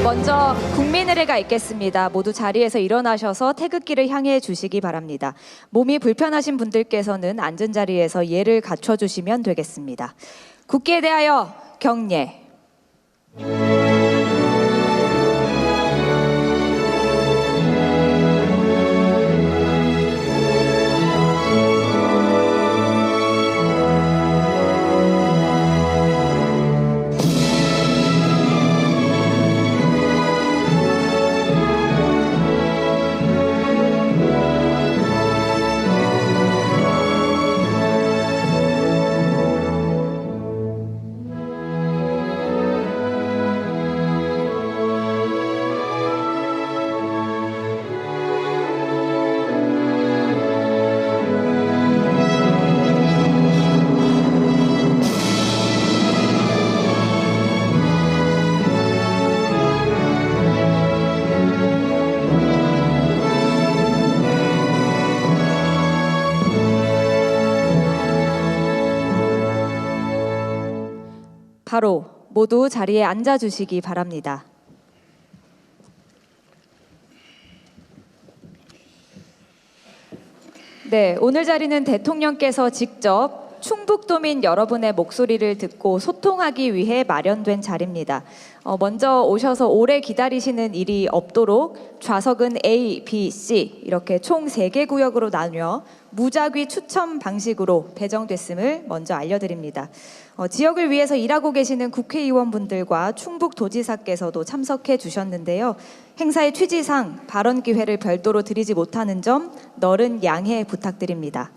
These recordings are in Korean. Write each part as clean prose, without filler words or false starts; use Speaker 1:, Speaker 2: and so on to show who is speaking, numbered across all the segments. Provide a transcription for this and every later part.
Speaker 1: 먼저 국민의례가 있겠습니다. 모두 자리에서 일어나셔서 태극기를 향해 주시기 바랍니다. 몸이 불편하신 분들께서는 앉은 자리에서 예를 갖춰주시면 되겠습니다. 국기에 대하여 경례. 바로 모두 자리에 앉아주시기 바랍니다. 네, 오늘 자리는 대통령께서 직접 충북도민 여러분의 목소리를 듣고 소통하기 위해 마련된 자리입니다. 먼저 오셔서 오래 기다리시는 일이 없도록 좌석은 A, B, C 이렇게 총 3개 구역으로 나뉘어 무작위 추첨 방식으로 배정됐음을 먼저 알려드립니다. 지역을 위해서 일하고 계시는 국회의원분들과 충북도지사께서도 참석해 주셨는데요. 행사의 취지상 발언 기회를 별도로 드리지 못하는 점 너른 양해 부탁드립니다.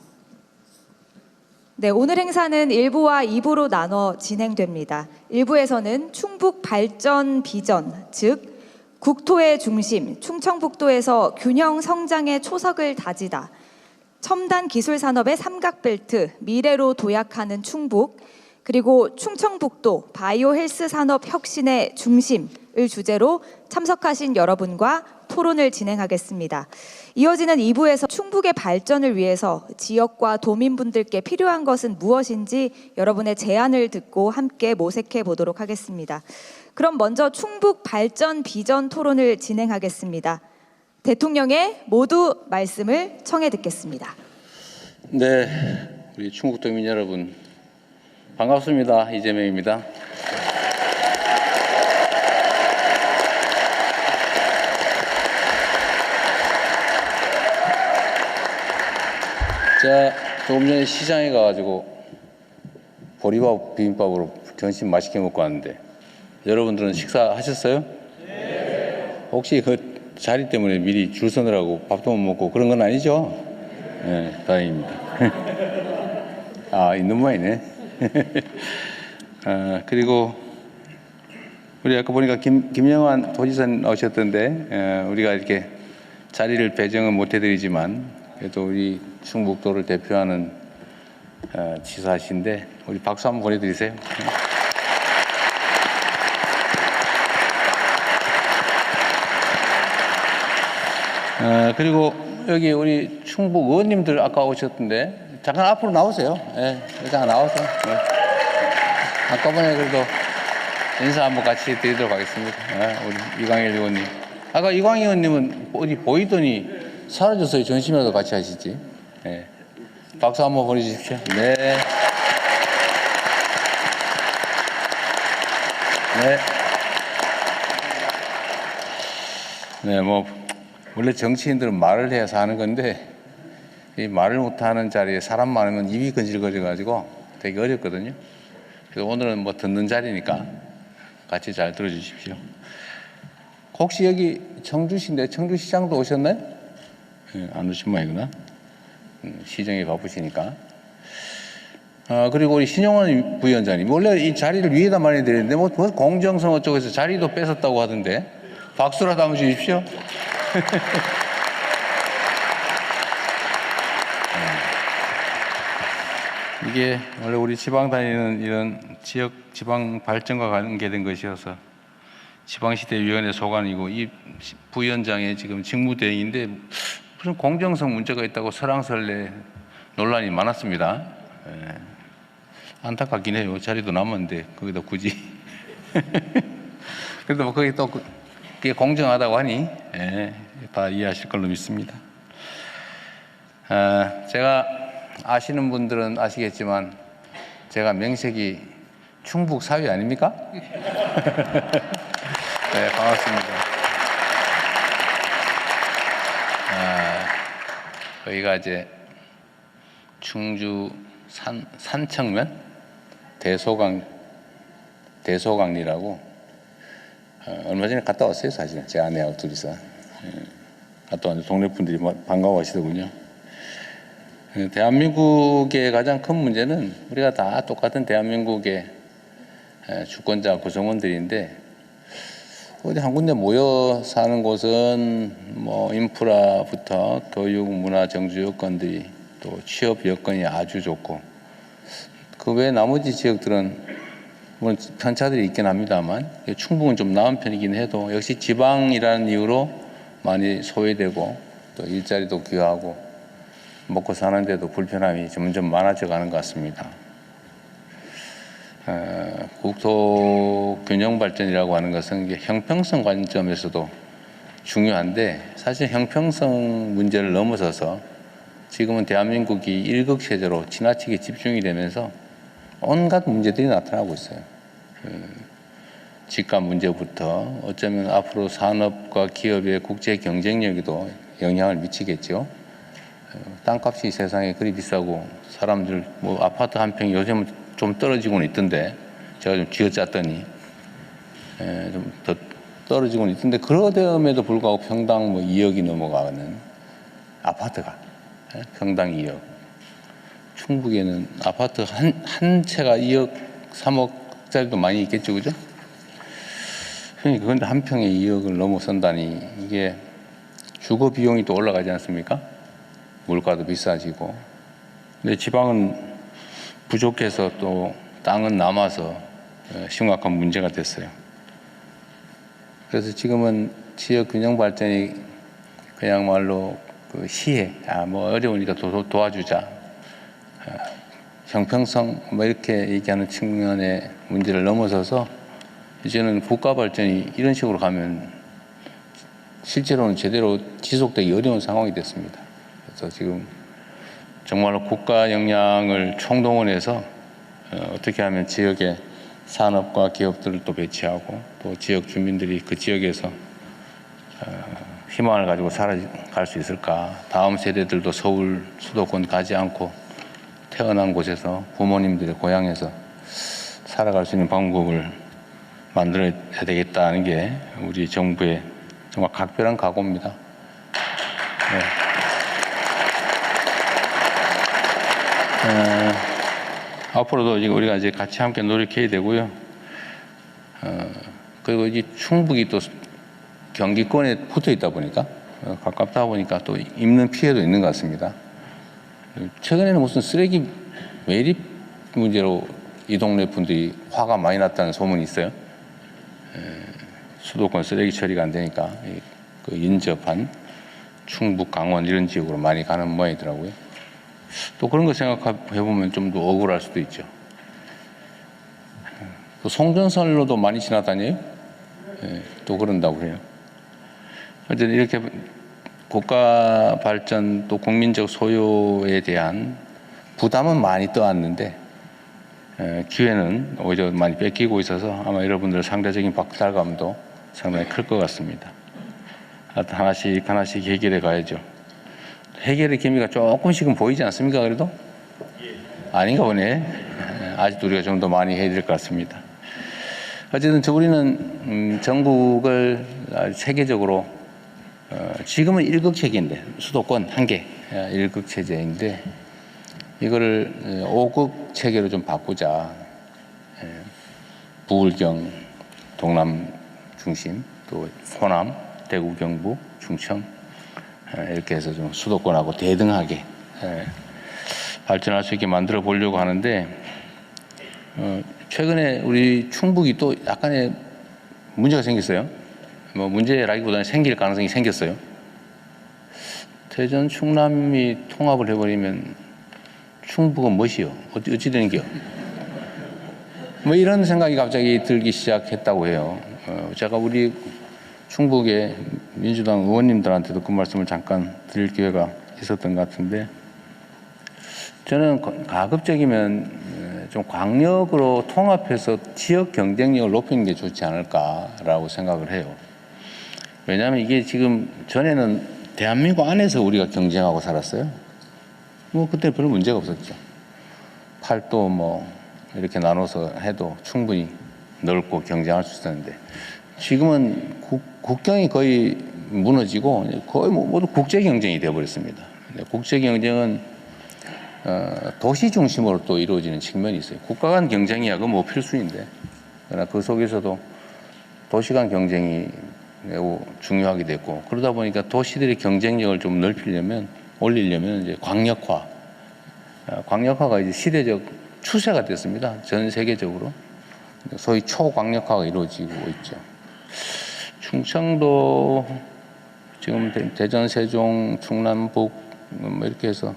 Speaker 1: 네, 오늘 행사는 1부와 2부로 나눠 진행됩니다. 1부에서는 충북 발전 비전, 즉 국토의 중심, 충청북도에서 균형 성장의 초석을 다지다, 첨단 기술 산업의 삼각벨트, 미래로 도약하는 충북, 그리고 충청북도 바이오 헬스 산업 혁신의 중심을 주제로 참석하신 여러분과 토론을 진행하겠습니다. 이어지는 2부에서 충북의 발전을 위해서 지역과 도민분들께 필요한 것은 무엇인지 여러분의 제안을 듣고 함께 모색해 보도록 하겠습니다. 그럼 먼저 충북 발전 비전 토론을 진행하겠습니다. 대통령의 모두 말씀을 청해 듣겠습니다.
Speaker 2: 네, 우리 충북도민 여러분 반갑습니다. 이재명입니다. 제가 조금 전에 시장에 가가지고 보리밥 비빔밥으로 점심 맛있게 먹고 왔는데 여러분들은 식사하셨어요? 네. 혹시 그 자리 때문에 미리 줄 서느라고 밥도 못 먹고 그런 건 아니죠? 네, 다행입니다. 아, 있는 모양이네. 그리고 우리 아까 보니까 김영환 도지사 나오셨던데 우리가 이렇게 자리를 배정은 못 해드리지만 그래도 우리 충북도를 대표하는 지사신데 우리 박수 한번 보내드리세요. 그리고 여기 우리 충북 의원님들 아까 오셨던데 잠깐 앞으로 나오세요. 네, 잠깐 나와서. 네. 아까번에 그래도 인사 한번 같이 드리도록 하겠습니다. 우리 이광일 의원님. 아까 이광일 의원님은 어디 보이더니 사라졌어요. 전심이라도 같이 하시지. 네. 박수 한번 보내주십시오. 네. 네. 네, 뭐 원래 정치인들은 말을 해야 사는 건데 이 말을 못하는 자리에 사람 많으면 입이 건질거려가지고 되게 어렵거든요. 그래서 오늘은 뭐 듣는 자리니까 같이 잘 들어주십시오. 혹시 여기 청주시인데 청주시장도 오셨나요? 네, 안 오신 모양이구나. 시정이 바쁘시니까. 그리고 우리 신용원 부위원장님 원래 이 자리를 위에다 많이 드리는데 뭐 공정성 어쩌고해서 자리도 뺏었다고 하던데 박수라도 한번 주십시오. 이게 원래 우리 지방 다니는 이런 지역 지방 발전과 관계된 것이어서 지방시대위원회 소관이고 이 부위원장의 지금 직무대행인데 무슨 공정성 문제가 있다고 설왕설래 논란이 많았습니다. 안타깝긴 해요. 자리도 남았는데 거기다 굳이. 그래도 뭐 거기 또 그게 공정하다고 하니 예, 다 이해하실 걸로 믿습니다. 제가 아시는 분들은 아시겠지만 제가 명색이 충북 사위 아닙니까? 네, 반갑습니다. 여기가 이제 충주 산청면 대소강리라고 얼마 전에 갔다 왔어요. 사실은 제 아내하고 둘이서 갔다 왔는데 동네 분들이 반가워하시더군요. 대한민국의 가장 큰 문제는 우리가 다 똑같은 대한민국의 주권자 구성원들인데 어디 한 군데 모여 사는 곳은 뭐 인프라부터 교육, 문화, 정주 여건들이 또 취업 여건이 아주 좋고 그 외 나머지 지역들은 물론 편차들이 있긴 합니다만 충북은 좀 나은 편이긴 해도 역시 지방이라는 이유로 많이 소외되고 또 일자리도 귀하고 먹고 사는데도 불편함이 점점 많아져 가는 것 같습니다. 국토 균형 발전이라고 하는 것은 이게 형평성 관점에서도 중요한데 사실 형평성 문제를 넘어서서 지금은 대한민국이 일극체제로 지나치게 집중이 되면서 온갖 문제들이 나타나고 있어요. 집값 문제부터 어쩌면 앞으로 산업과 기업의 국제 경쟁력에도 영향을 미치겠죠. 땅값이 세상에 그리 비싸고 사람들 뭐 아파트 한 평이 요즘은 좀 떨어지고는 있던데 제가 좀 쥐어짰더니 좀 더 떨어지고는 있던데 그러됨에도 불구하고 평당 뭐 2억이 넘어가는 아파트가 평당 2억. 충북에는 아파트 한 채가 2억, 3억짜리도 많이 있겠죠, 그죠? 그런데 한 평에 2억을 넘어선다니 이게 주거 비용이 또 올라가지 않습니까? 물가도 비싸지고. 근데 지방은 부족해서 또 땅은 남아서 심각한 문제가 됐어요. 그래서 지금은 지역 균형 발전이 그야말로 그 시해, 뭐 어려우니까 도와주자. 형평성 뭐 이렇게 얘기하는 측면의 문제를 넘어서서 이제는 국가 발전이 이런 식으로 가면 실제로는 제대로 지속되기 어려운 상황이 됐습니다. 그래서 지금 정말로 국가 역량을 총동원해서 어떻게 하면 지역의 산업과 기업들을 또 배치하고 또 지역 주민들이 그 지역에서 희망을 가지고 살아갈 수 있을까? 다음 세대들도 서울 수도권 가지 않고 태어난 곳에서 부모님들의 고향에서 살아갈 수 있는 방법을 만들어야 되겠다는 게 우리 정부의 정말 각별한 각오입니다. 네. 앞으로도 우리가 이제 같이 함께 노력해야 되고요. 그리고 이 충북이 또 경기권에 붙어 있다 보니까 가깝다 보니까 또 입는 피해도 있는 것 같습니다. 최근에는 무슨 쓰레기 매립 문제로 이 동네 분들이 화가 많이 났다는 소문이 있어요. 수도권 쓰레기 처리가 안 되니까 그 인접한 충북, 강원 이런 지역으로 많이 가는 모양이더라고요. 또 그런 거 생각해 보면 좀 더 억울할 수도 있죠. 또 송전선로도 많이 지나다녀요. 또 그런다고 해요. 어쨌든 이렇게 국가 발전 또 국민적 소요에 대한 부담은 많이 떠왔는데 기회는 오히려 많이 뺏기고 있어서 아마 여러분들 상대적인 박탈감도 상당히 클 것 같습니다. 하나씩 해결해 가야죠. 해결의 기미가 조금씩은 보이지 않습니까? 그래도? 아닌가 보네. 아직도 우리가 좀 더 많이 해야 될 것 같습니다. 어쨌든 우리는 전국을 세계적으로 지금은 1극체제인데 수도권 한 개 1극체제인데 이거를 5극 체계로 좀 바꾸자. 부울경, 동남 중심, 또 호남, 대구, 경북, 충청 이렇게 해서 좀 수도권하고 대등하게 발전할 수 있게 만들어 보려고 하는데 최근에 우리 충북이 또 약간의 문제가 생겼어요. 뭐 문제라기보다는 생길 가능성이 생겼어요. 대전, 충남이 통합을 해버리면 충북은 무엇이요? 어찌 되는 게요? 뭐 이런 생각이 갑자기 들기 시작했다고 해요. 제가 우리 충북의 민주당 의원님들한테도 그 말씀을 잠깐 드릴 기회가 있었던 것 같은데, 저는 가급적이면 좀 광역으로 통합해서 지역 경쟁력을 높이는 게 좋지 않을까라고 생각을 해요. 왜냐하면 이게 지금 전에는 대한민국 안에서 우리가 경쟁하고 살았어요. 뭐 그때 별로 문제가 없었죠. 팔도 뭐 이렇게 나눠서 해도 충분히 넓고 경쟁할 수 있었는데, 지금은 국경이 거의 무너지고 거의 모두 국제 경쟁이 되어버렸습니다. 국제 경쟁은 도시 중심으로 또 이루어지는 측면이 있어요. 국가 간 경쟁이야 그건 뭐 필수인데, 그러나 그 속에서도 도시 간 경쟁이 매우 중요하게 됐고, 그러다 보니까 도시들의 경쟁력을 좀 올리려면 이제 광역화가 이제 시대적 추세가 됐습니다. 전 세계적으로 소위 초광역화가 이루어지고 있죠. 충청도 지금 대전, 세종, 충남, 북 뭐 이렇게 해서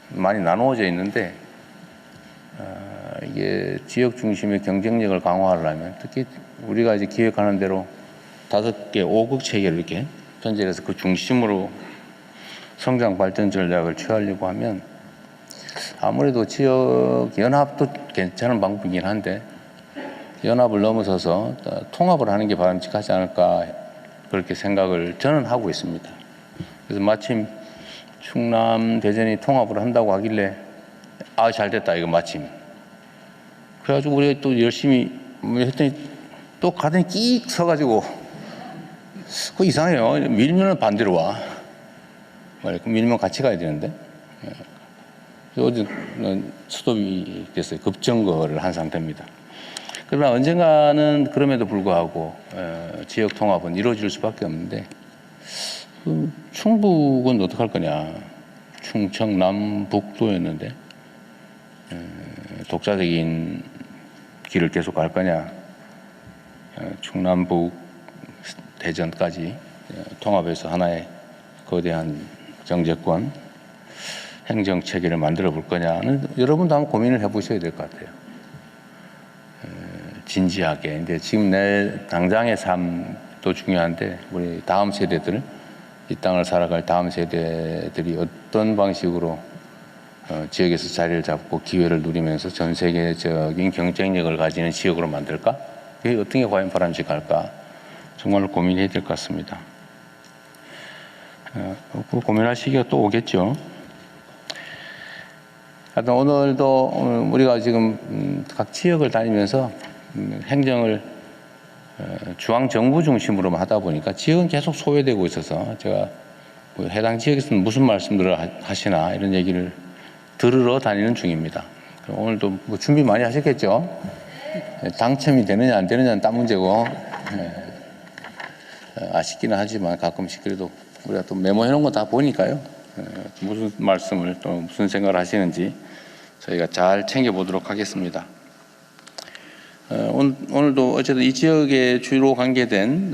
Speaker 2: 많이 나누어져 있는데, 이게 지역 중심의 경쟁력을 강화하려면, 특히 우리가 이제 기획하는 대로 5개 5국 체계를 이렇게 편제해서 그 중심으로 성장 발전 전략을 취하려고 하면, 아무래도 지역 연합도 괜찮은 방법이긴 한데, 연합을 넘어서서 통합을 하는 게 바람직하지 않을까, 그렇게 생각을 저는 하고 있습니다. 그래서 마침 충남, 대전이 통합을 한다고 하길래 잘 됐다 이거 마침. 그래가지고 우리가 또 열심히 했더니 또 가더니 끼익 서가지고, 그거 이상해요. 밀면은 반대로 와. 밀면 같이 가야 되는데. 어제 스톱이 됐어요. 급정거를 한 상태입니다. 그러나 언젠가는 그럼에도 불구하고 지역 통합은 이루어질 수밖에 없는데, 충북은 어떡할 거냐. 충청, 남북도였는데 독자적인 길을 계속 갈 거냐. 충남북, 대전까지 통합해서 하나의 거대한 정제권, 행정체계를 만들어 볼 거냐는 여러분도 한번 고민을 해보셔야 될 것 같아요. 진지하게. 근데 지금 내 당장의 삶도 중요한데, 우리 다음 세대들, 이 땅을 살아갈 다음 세대들이 어떤 방식으로 지역에서 자리를 잡고 기회를 누리면서 전 세계적인 경쟁력을 가지는 지역으로 만들까? 그게 어떤 게 과연 바람직할까? 정말로 고민해야 될 것 같습니다. 그 고민할 시기가 또 오겠죠. 하여튼 오늘도 우리가 지금 각 지역을 다니면서 행정을 중앙정부 중심으로 하다 보니까 지역은 계속 소외되고 있어서, 제가 해당 지역에서는 무슨 말씀들을 하시나 이런 얘기를 들으러 다니는 중입니다. 오늘도 뭐 준비 많이 하셨겠죠? 당첨이 되느냐 안 되느냐는 딴 문제고, 아쉽기는 하지만 가끔씩 그래도 우리가 또 메모해 놓은 거 다 보니까요, 무슨 말씀을 또 무슨 생각을 하시는지 저희가 잘 챙겨보도록 하겠습니다. 오늘도 어쨌든 이 지역에 주로 관계된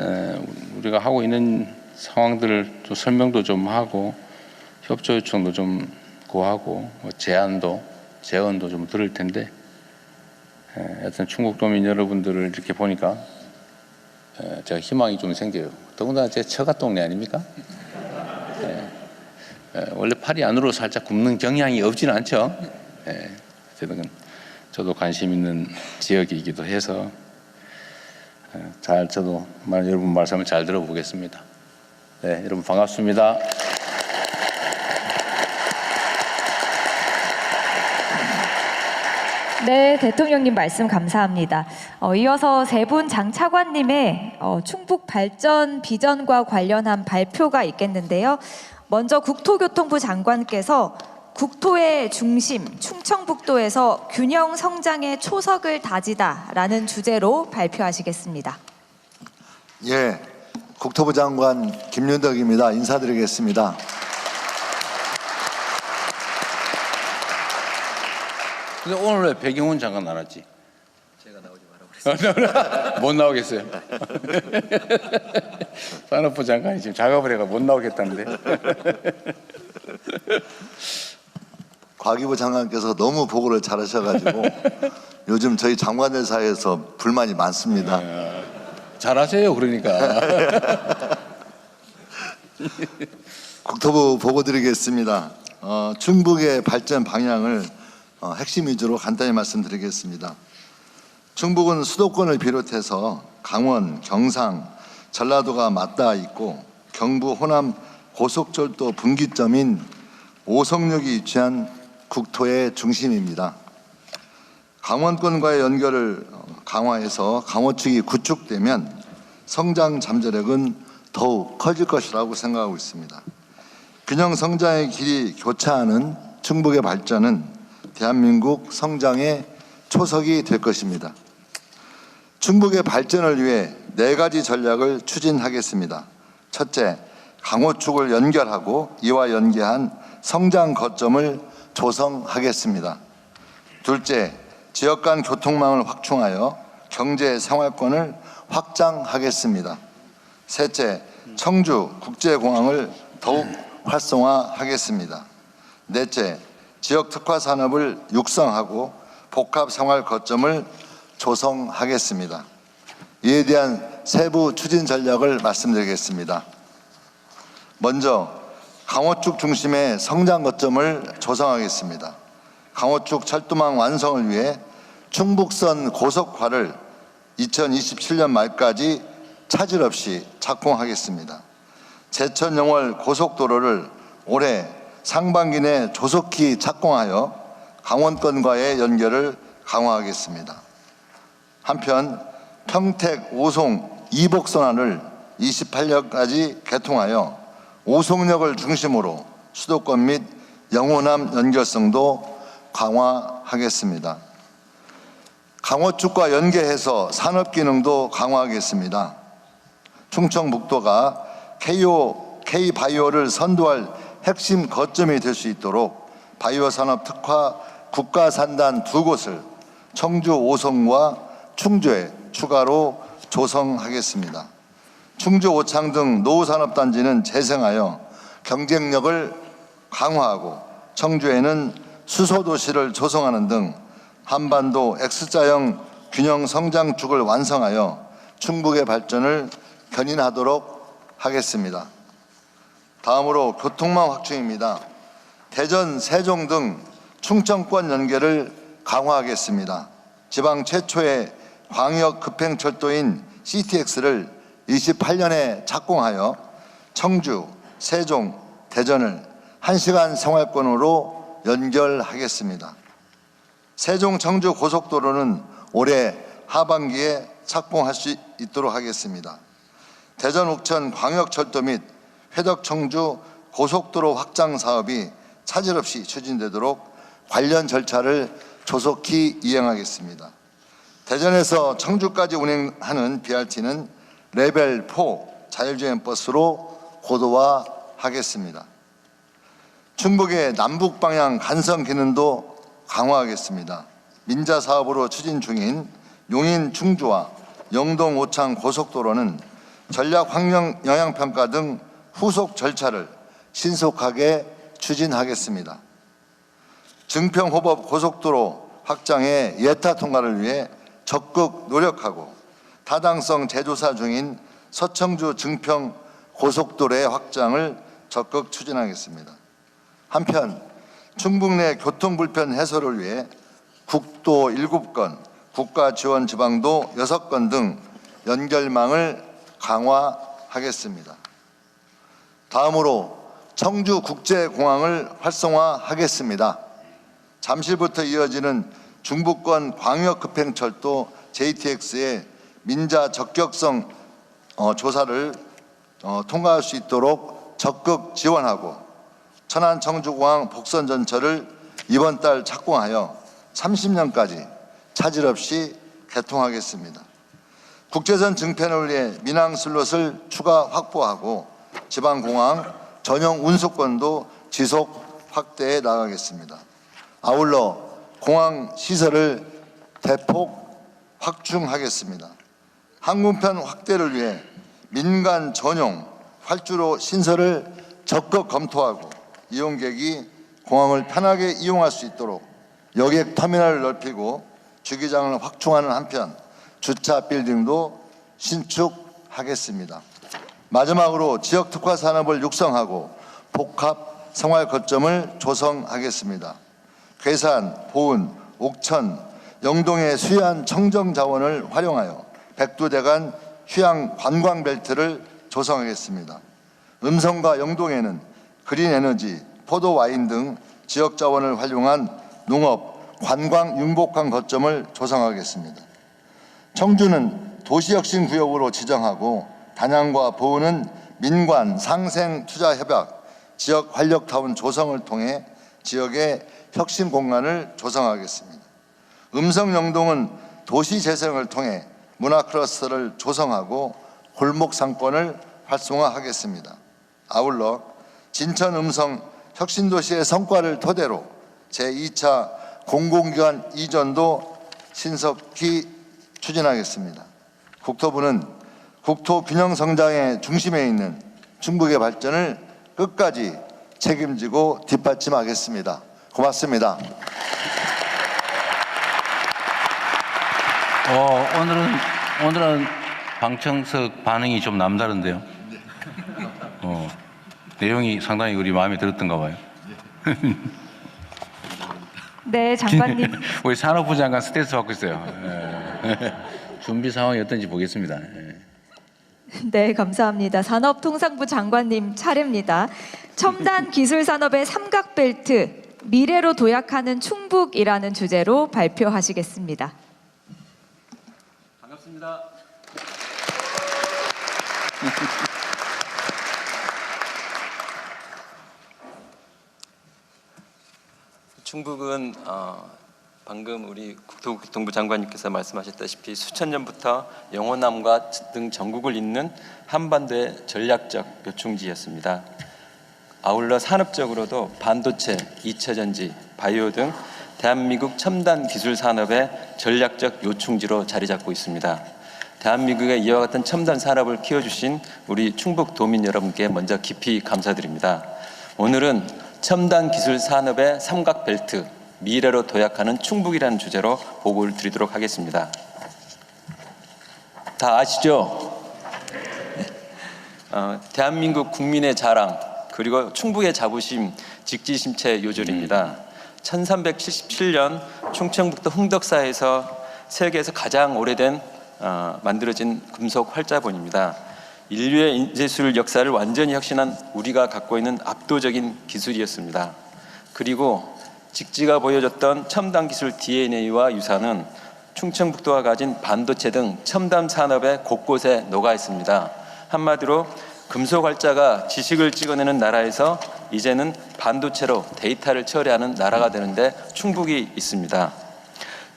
Speaker 2: 우리가 하고 있는 상황들을 또 설명도 좀 하고, 협조 요청도 좀 구하고, 제언도 좀 들을 텐데, 하여튼 충북도민 여러분들을 이렇게 보니까 제가 희망이 좀 생겨요. 더군다나 제 처가 동네 아닙니까? 원래 팔이 안으로 살짝 굽는 경향이 없지는 않죠. 어쨌든 저도 관심 있는 지역이기도 해서 저도 여러분 말씀을 잘 들어보겠습니다. 네, 여러분 반갑습니다.
Speaker 1: 네, 대통령님 말씀 감사합니다. 이어서 세 분 장차관님의 충북 발전 비전과 관련한 발표가 있겠는데요. 먼저 국토교통부 장관께서 국토의 중심, 충청북도에서 균형 성장의 초석을 다지다라는 주제로 발표하시겠습니다.
Speaker 3: 예, 국토부 장관 김윤덕입니다. 인사드리겠습니다.
Speaker 2: 근데 오늘 왜 배경훈 장관 나왔지?
Speaker 3: 제가 나오지 말라고 그랬어요.
Speaker 2: 못 나오겠어요. 산업부 장관이 지금 작업을 해가 못 나오겠다는데.
Speaker 3: 과기부 장관께서 너무 보고를 잘하셔가지고 요즘 저희 장관들 사이에서 불만이 많습니다.
Speaker 2: 잘하세요. 그러니까.
Speaker 3: 국토부 보고 드리겠습니다. 충북의 발전 방향을 핵심 위주로 간단히 말씀드리겠습니다. 충북은 수도권을 비롯해서 강원, 경상, 전라도가 맞닿아 있고 경부, 호남 고속철도 분기점인 오송역이 위치한 국토의 중심입니다. 강원권과의 연결을 강화해서 강원축이 구축되면 성장 잠재력은 더욱 커질 것이라고 생각하고 있습니다. 균형 성장의 길이 교차하는 충북의 발전은 대한민국 성장의 초석이 될 것입니다. 충북의 발전을 위해 4가지 전략을 추진하겠습니다. 첫째, 강호축을 연결하고 이와 연계한 성장 거점을 조성하겠습니다. 둘째, 지역 간 교통망을 확충하여 경제 생활권을 확장하겠습니다. 셋째, 청주 국제공항을 더욱 활성화하겠습니다. 넷째, 지역 특화 산업을 육성하고 복합 생활 거점을 조성하겠습니다. 이에 대한 세부 추진 전략을 말씀드리겠습니다. 먼저 강호축 중심의 성장 거점을 조성하겠습니다. 강호축 철도망 완성을 위해 충북선 고속화를 2027년 말까지 차질 없이 착공하겠습니다. 제천 영월 고속도로를 올해 상반기 내 조속히 착공하여 강원권과의 연결을 강화하겠습니다. 한편 평택 오송 이복선환을 28년까지 개통하여 오송역을 중심으로 수도권 및 영호남 연결성도 강화하겠습니다. 강호축과 연계해서 산업 기능도 강화하겠습니다. 충청북도가 K바이오를 선도할 핵심 거점이 될 수 있도록 바이오 산업 특화 국가산단 2곳을 청주 오송과 충주에 추가로 조성하겠습니다. 충주 오창 등 노후산업단지는 재생하여 경쟁력을 강화하고 청주에는 수소도시를 조성하는 등 한반도 X자형 균형 성장축을 완성하여 충북의 발전을 견인하도록 하겠습니다. 다음으로 교통망 확충입니다. 대전, 세종 등 충청권 연결을 강화하겠습니다. 지방 최초의 광역 급행철도인 CTX를 28년에 착공하여 청주, 세종, 대전을 1시간 생활권으로 연결하겠습니다. 세종 청주 고속도로는 올해 하반기에 착공할 수 있도록 하겠습니다. 대전 옥천 광역철도 및 회덕 청주 고속도로 확장 사업이 차질 없이 추진되도록 관련 절차를 조속히 이행하겠습니다. 대전에서 청주까지 운행하는 BRT는 레벨 4 자율주행 버스로 고도화하겠습니다. 충북의 남북 방향 간선 기능도 강화하겠습니다. 민자 사업으로 추진 중인 용인 충주와 영동 오창 고속도로는 전략 환경 영향 평가 등 후속 절차를 신속하게 추진하겠습니다. 증평 호법 고속도로 확장의 예타 통과를 위해 적극 노력하고 타당성 재조사 중인 서청주 증평 고속도로의 확장을 적극 추진하겠습니다. 한편 충북 내 교통불편 해소를 위해 국도 7건, 국가지원지방도 6건 등 연결망을 강화하겠습니다. 다음으로 청주국제공항을 활성화하겠습니다. 잠실부터 이어지는 중부권 광역급행철도 JTX의 민자 적격성 조사를 통과할 수 있도록 적극 지원하고 천안 청주공항 복선 전철을 이번 달 착공하여 30년까지 차질 없이 개통하겠습니다. 국제선 증편을 위해 민항 슬롯을 추가 확보하고 지방공항 전용 운수권도 지속 확대해 나가겠습니다. 아울러 공항 시설을 대폭 확충하겠습니다. 항공편 확대를 위해 민간 전용 활주로 신설을 적극 검토하고 이용객이 공항을 편하게 이용할 수 있도록 여객 터미널을 넓히고 주기장을 확충하는 한편 주차 빌딩도 신축하겠습니다. 마지막으로 지역 특화 산업을 육성하고 복합 생활 거점을 조성하겠습니다. 괴산, 보은, 옥천, 영동의 수해안 청정 자원을 활용하여 백두대간 휴양 관광 벨트를 조성하겠습니다. 음성과 영동에는 그린 에너지, 포도 와인 등 지역 자원을 활용한 농업, 관광 융복한 거점을 조성하겠습니다. 청주는 도시혁신 구역으로 지정하고 단양과 보은은 민관 상생 투자 협약, 지역 활력타운 조성을 통해 지역의 혁신 공간을 조성하겠습니다. 음성 영동은 도시 재생을 통해 문화 클러스터를 조성하고 골목 상권을 활성화하겠습니다. 아울러 진천 음성 혁신도시의 성과를 토대로 제2차 공공기관 이전도 신속히 추진하겠습니다. 국토부는 국토균형성장의 중심에 있는 충북의 발전을 끝까지 책임지고 뒷받침하겠습니다. 고맙습니다.
Speaker 2: 오늘은 방청석 반응이 좀 남다른데요. 내용이 상당히 우리 마음에 들었던가 봐요.
Speaker 1: 네, 장관님.
Speaker 2: 우리 산업부 장관 스트레스 받고 있어요. 준비 상황이 어떤지 보겠습니다.
Speaker 1: 네, 감사합니다. 산업통상부 장관님 차례입니다. 첨단 기술 산업의 삼각벨트, 미래로 도약하는 충북이라는 주제로 발표하시겠습니다.
Speaker 4: 반갑습니다. 충북은 방금 우리 국토교통부 장관님께서 말씀하셨다시피 수천 년부터 영호남과 등 전국을 잇는 한반도의 전략적 요충지였습니다. 아울러 산업적으로도 반도체, 2차 전지, 바이오 등 대한민국 첨단 기술 산업의 전략적 요충지로 자리 잡고 있습니다. 대한민국의 이와 같은 첨단 산업을 키워주신 우리 충북 도민 여러분께 먼저 깊이 감사드립니다. 오늘은 첨단 기술 산업의 삼각벨트, 미래로 도약하는 충북이라는 주제로 보고를 드리도록 하겠습니다. 다 아시죠? 대한민국 국민의 자랑, 그리고 충북의 자부심, 직지심체 요절입니다. 1377년 충청북도 흥덕사에서 세계에서 가장 오래된 만들어진 금속 활자본입니다. 인류의 인재술 역사를 완전히 혁신한 우리가 갖고 있는 압도적인 기술이었습니다. 그리고 직지가 보여줬던 첨단 기술 DNA와 유산은 충청북도가 가진 반도체 등 첨단 산업의 곳곳에 녹아 있습니다. 한마디로 금속 활자가 지식을 찍어내는 나라에서 이제는 반도체로 데이터를 처리하는 나라가 되는데 충북이 있습니다.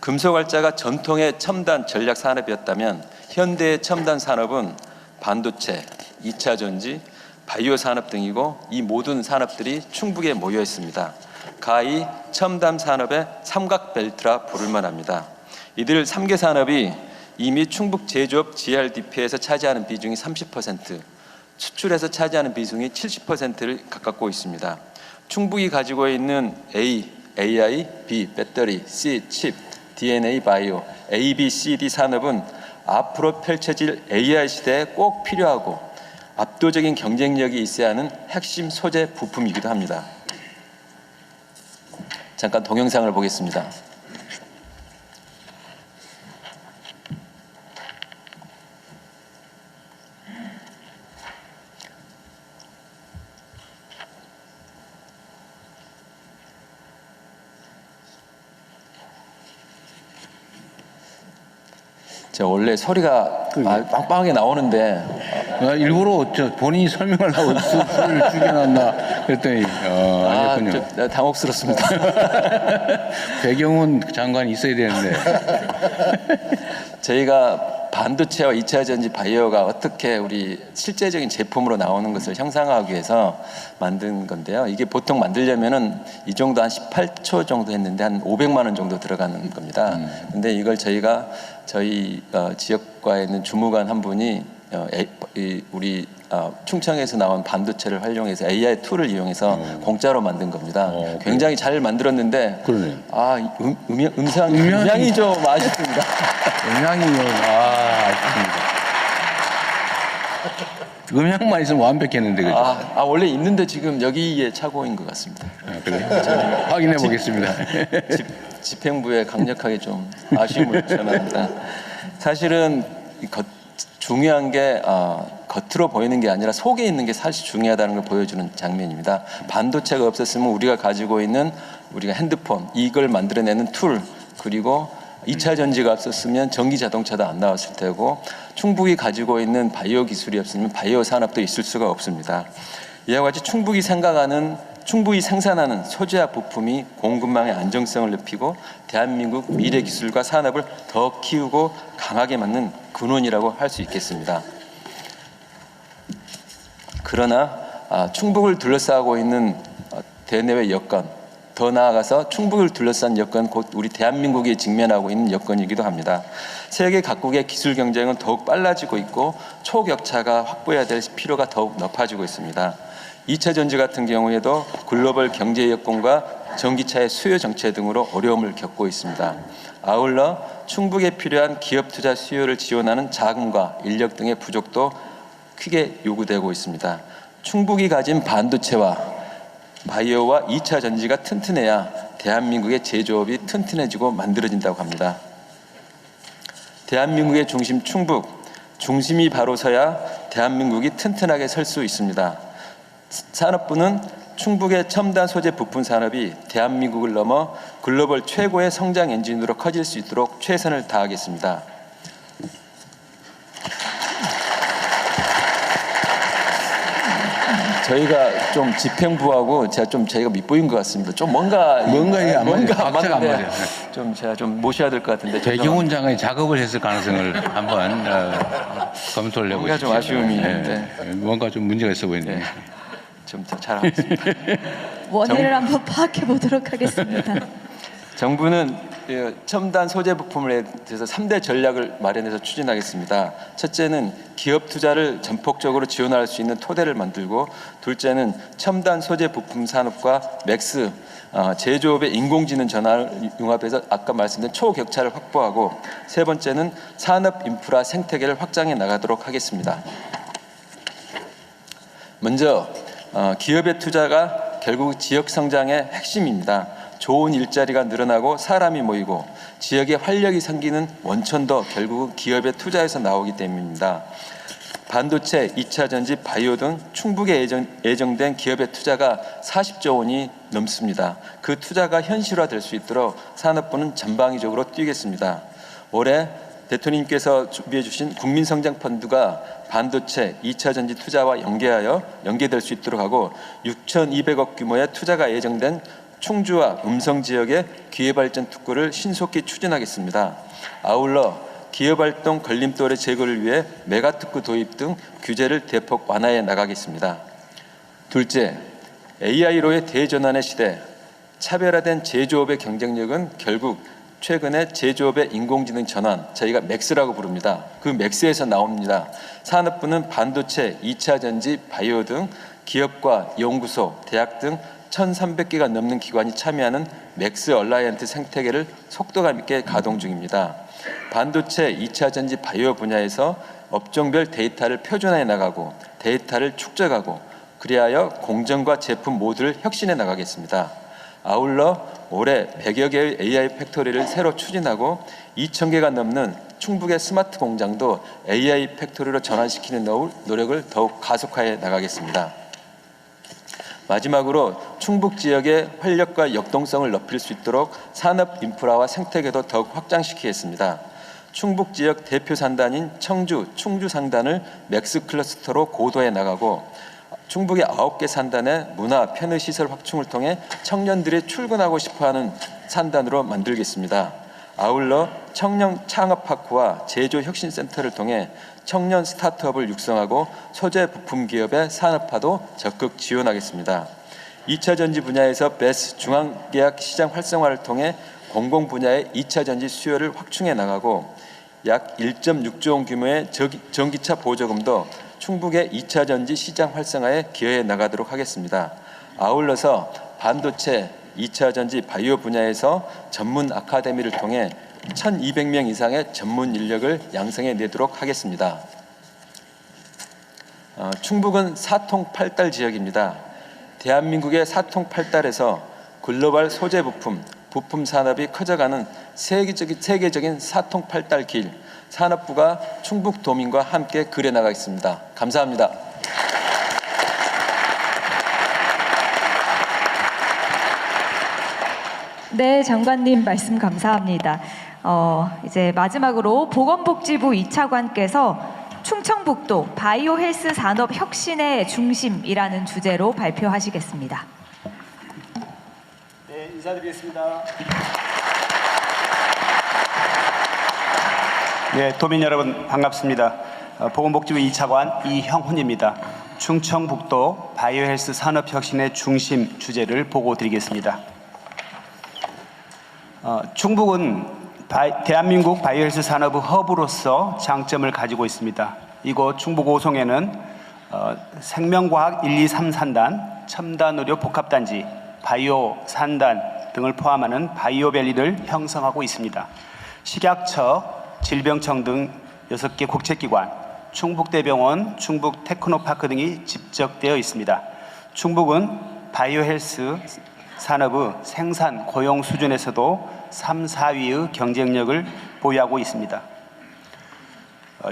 Speaker 4: 금속 활자가 전통의 첨단 전략 산업이었다면 현대의 첨단 산업은 반도체, 2차 전지, 바이오 산업 등이고 이 모든 산업들이 충북에 모여 있습니다. 가히 첨단 산업의 삼각벨트라 부를 만합니다. 이들 3개 산업이 이미 충북 제조업 GRDP에서 차지하는 비중이 30%, 수출에서 차지하는 비중이 70%를 가깝고 있습니다. 충북이 가지고 있는 A, AI, B, 배터리, C, 칩, DNA, 바이오, A, B, C, D 산업은 앞으로 펼쳐질 AI 시대에 꼭 필요하고 압도적인 경쟁력이 있어야 하는 핵심 소재 부품이기도 합니다. 잠깐 동영상을 보겠습니다. 원래 소리가 빵빵하게 나오는데
Speaker 2: 일부러 본인이 설명하려고 소리를 죽여놨나 그랬더니 아니었군요.
Speaker 4: 당혹스럽습니다.
Speaker 2: 배경은 장관이 있어야 되는데.
Speaker 4: 저희가 반도체와 2차 전지 바이오가 어떻게 우리 실제적인 제품으로 나오는 것을 형상화하기 위해서 만든 건데요. 이게 보통 만들려면은 이 정도 한 18초 정도 했는데 한 500만 원 정도 들어가는 겁니다. 근데 이걸 저희가 저희 지역과에 있는 주무관 한 분이 우리 충청에서 나온 반도체를 활용해서 AI 툴을 이용해서 공짜로 만든 겁니다. 굉장히 잘 만들었는데
Speaker 2: 그러네요.
Speaker 4: 음향이 좀 아쉽습니다.
Speaker 2: 음향이 아쉽습니다. 음향만 있으면 완벽했는데 그죠?
Speaker 4: 원래 있는데 지금 여기에 착오인 것 같습니다.
Speaker 2: 그래요? 확인해 보겠습니다.
Speaker 4: 집행부에 강력하게 좀 아쉬움을 전합니다. 사실은 중요한 게 겉으로 보이는 게 아니라 속에 있는 게 사실 중요하다는 걸 보여주는 장면입니다. 반도체가 없었으면 우리가 가지고 있는 우리가 핸드폰 이걸 만들어내는 툴, 그리고 2차 전지가 없었으면 전기 자동차도 안 나왔을 테고, 충북이 가지고 있는 바이오 기술이 없으면 바이오 산업도 있을 수가 없습니다. 이와 같이 충북이 생산하는 소재와 부품이 공급망의 안정성을 높이고 대한민국 미래 기술과 산업을 더 키우고 강하게 만든 근원이라고 할 수 있겠습니다. 그러나 충북을 둘러싸고 있는 대내외 여건, 더 나아가서 충북을 둘러싼 여건, 곧 우리 대한민국이 직면하고 있는 여건이기도 합니다. 세계 각국의 기술 경쟁은 더욱 빨라지고 있고 초격차가 확보해야 될 필요가 더욱 높아지고 있습니다. 2차 전지 같은 경우에도 글로벌 경제 여건과 전기차의 수요 정체 등으로 어려움을 겪고 있습니다. 아울러 충북에 필요한 기업 투자 수요를 지원하는 자금과 인력 등의 부족도 크게 요구되고 있습니다. 충북이 가진 반도체와 바이오와 2차 전지가 튼튼해야 대한민국의 제조업이 튼튼해지고 만들어진다고 합니다. 대한민국의 중심 충북, 중심이 바로 서야 대한민국이 튼튼하게 설 수 있습니다. 산업부는 충북의 첨단 소재 부품 산업이 대한민국을 넘어 글로벌 최고의 성장 엔진으로 커질 수 있도록 최선을 다하겠습니다. 저희가 좀 집행부하고 저희가 밑보인 것 같습니다. 좀 뭔가
Speaker 2: 이게 안 맞아요.
Speaker 4: 안
Speaker 2: 박자가 안
Speaker 4: 맞는데
Speaker 2: 맞아요.
Speaker 4: 좀 제가 좀 모셔야 될 것 같은데.
Speaker 2: 배경훈 장관이 작업을 했을 가능성을 한번 검토를 해보시죠.
Speaker 4: 뭔가 좀 아쉬움이 있는데.
Speaker 2: 뭔가 좀 문제가 있어 보이네요.
Speaker 4: 네. 좀 더 잘하겠습니다.
Speaker 1: 원인을 한번 파악해 보도록 하겠습니다.
Speaker 4: 정부는 첨단 소재 부품에 대해서 3대 전략을 마련해서 추진하겠습니다. 첫째는 기업 투자를 전폭적으로 지원할 수 있는 토대를 만들고, 둘째는 첨단 소재 부품 산업과 맥스 제조업의 인공지능 전환을 융합해서 아까 말씀드린 초격차를 확보하고, 세 번째는 산업 인프라 생태계를 확장해 나가도록 하겠습니다. 먼저 기업의 투자가 결국 지역 성장의 핵심입니다. 좋은 일자리가 늘어나고 사람이 모이고 지역에 활력이 생기는 원천도 결국은 기업의 투자에서 나오기 때문입니다. 반도체, 2차 전지, 바이오 등 충북에 예정된 기업의 투자가 40조 원이 넘습니다. 그 투자가 현실화될 수 있도록 산업부는 전방위적으로 뛰겠습니다. 올해 대통령님께서 준비해 주신 국민성장펀드가 반도체, 2차 전지 투자와 연계될 수 있도록 하고, 6,200억 규모의 투자가 예정된 충주와 음성 지역의 기회발전 특구를 신속히 추진하겠습니다. 아울러 기업활동 걸림돌의 제거를 위해 메가특구 도입 등 규제를 대폭 완화해 나가겠습니다. 둘째, AI로의 대전환의 시대, 차별화된 제조업의 경쟁력은 결국 최근에 제조업의 인공지능 전환, 저희가 맥스라고 부릅니다. 그 맥스에서 나옵니다. 산업부는 반도체, 2차 전지, 바이오 등 기업과 연구소, 대학 등 1,300개가 넘는 기관이 참여하는 맥스 얼라이언트 생태계를 속도감 있게 가동 중입니다. 반도체, 2차 전지, 바이오 분야에서 업종별 데이터를 표준화해 나가고 데이터를 축적하고, 그리하여 공정과 제품 모두를 혁신해 나가겠습니다. 아울러 올해 100여 개의 AI 팩토리를 새로 추진하고 2,000개가 넘는 충북의 스마트 공장도 AI 팩토리로 전환시키는 노력을 더욱 가속화해 나가겠습니다. 마지막으로 충북 지역의 활력과 역동성을 높일 수 있도록 산업 인프라와 생태계도 더욱 확장시키겠습니다. 충북 지역 대표 산단인 청주, 충주 산단을 맥스 클러스터로 고도해 나가고, 충북의 9개 산단의 문화, 편의 시설 확충을 통해 청년들이 출근하고 싶어하는 산단으로 만들겠습니다. 아울러 청년 창업파크와 제조혁신센터를 통해 청년 스타트업을 육성하고 소재 부품 기업의 산업화도 적극 지원하겠습니다. 2차 전지 분야에서 베스 중앙계약 시장 활성화를 통해 공공 분야의 2차 전지 수요를 확충해 나가고, 약 1.6조 원 규모의 전기차 보조금도 충북의 2차 전지 시장 활성화에 기여해 나가도록 하겠습니다. 아울러서 반도체, 2차 전지, 바이오 분야에서 전문 아카데미를 통해 1,200명 이상의 전문 인력을 양성해 내도록 하겠습니다. 충북은 사통팔달 지역입니다. 대한민국의 사통팔달에서 글로벌 소재 부품, 부품 산업이 커져가는 세계적인 사통팔달 길, 산업부가 충북도민과 함께 그려나가겠습니다. 감사합니다.
Speaker 1: 네, 장관님 말씀 감사합니다. 이제 마지막으로 보건복지부 2차관께서 충청북도 바이오 헬스 산업 혁신의 중심이라는 주제로 발표하시겠습니다.
Speaker 5: 네, 인사드리겠습니다. 네, 도민 여러분 반갑습니다. 보건복지부 2차관 이형훈입니다. 충청북도 바이오 헬스 산업 혁신의 중심 주제를 보고 드리겠습니다. 충북은 대한민국 바이오헬스 산업의 허브로서 장점을 가지고 있습니다. 이곳 충북 오송에는 생명과학 1, 2, 3 산단, 첨단의료 복합단지, 바이오 산단 등을 포함하는 바이오밸리를 형성하고 있습니다. 식약처, 질병청 등 6개 국책기관, 충북대병원, 충북테크노파크 등이 집적되어 있습니다. 충북은 바이오헬스 산업의 생산, 고용 수준에서도 3, 4위의 경쟁력을 보유하고 있습니다.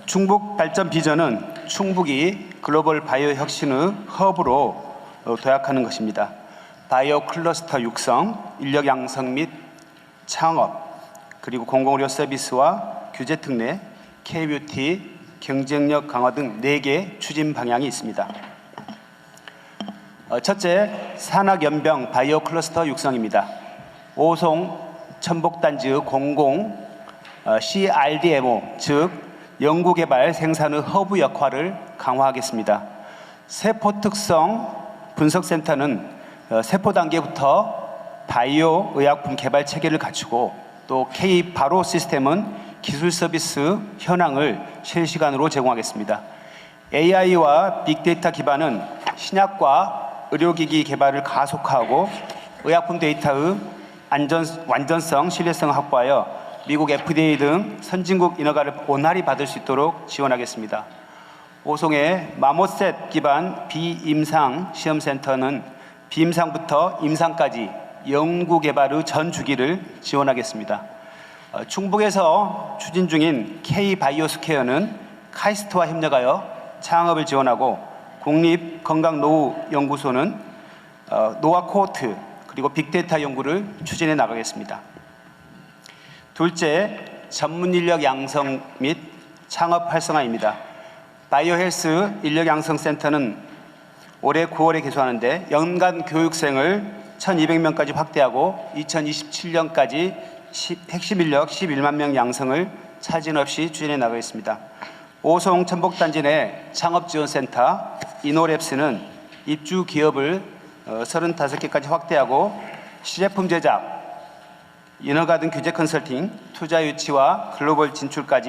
Speaker 5: 충북 발전 비전은 충북이 글로벌 바이오 혁신의 허브로 도약하는 것입니다. 바이오 클러스터 육성, 인력 양성 및 창업, 그리고 공공의료 서비스와 규제 특례, K-뷰티, 경쟁력 강화 등 4개 추진 방향이 있습니다. 첫째, 산학연병 바이오 클러스터 육성입니다. 오송 첨복단지의 공공 CRDMO, 즉 연구개발 생산의 허브 역할을 강화하겠습니다. 세포특성 분석센터는 세포 단계부터 바이오 의약품 개발 체계를 갖추고 또 K-바로 시스템은 기술 서비스 현황을 실시간으로 제공하겠습니다. AI와 빅데이터 기반은 신약과 의료기기 개발을 가속화하고 의약품 데이터의 완전성, 신뢰성을 확보하여 미국 FDA 등 선진국 인허가를 원활히 받을 수 있도록 지원하겠습니다. 오송의 마모셋 기반 비임상 시험센터는 비임상부터 임상까지 연구개발의 전 주기를 지원하겠습니다. 충북에서 추진 중인 K-바이오스퀘어는 카이스트와 협력하여 창업을 지원하고 국립건강노후연구소는 노화 코호트 그리고 빅데이터 연구를 추진해 나가겠습니다. 둘째, 전문인력 양성 및 창업 활성화입니다. 바이오헬스 인력양성센터는 올해 9월에 개소하는데 연간 교육생을 1,200명까지 확대하고 2027년까지 핵심 인력 11만 명 양성을 차질 없이 추진해 나가겠습니다. 오송 첨복단지 내 창업지원센터 이노랩스는 입주 기업을 35개까지 확대하고 시제품 제작, 인허가 등 규제 컨설팅, 투자 유치와 글로벌 진출까지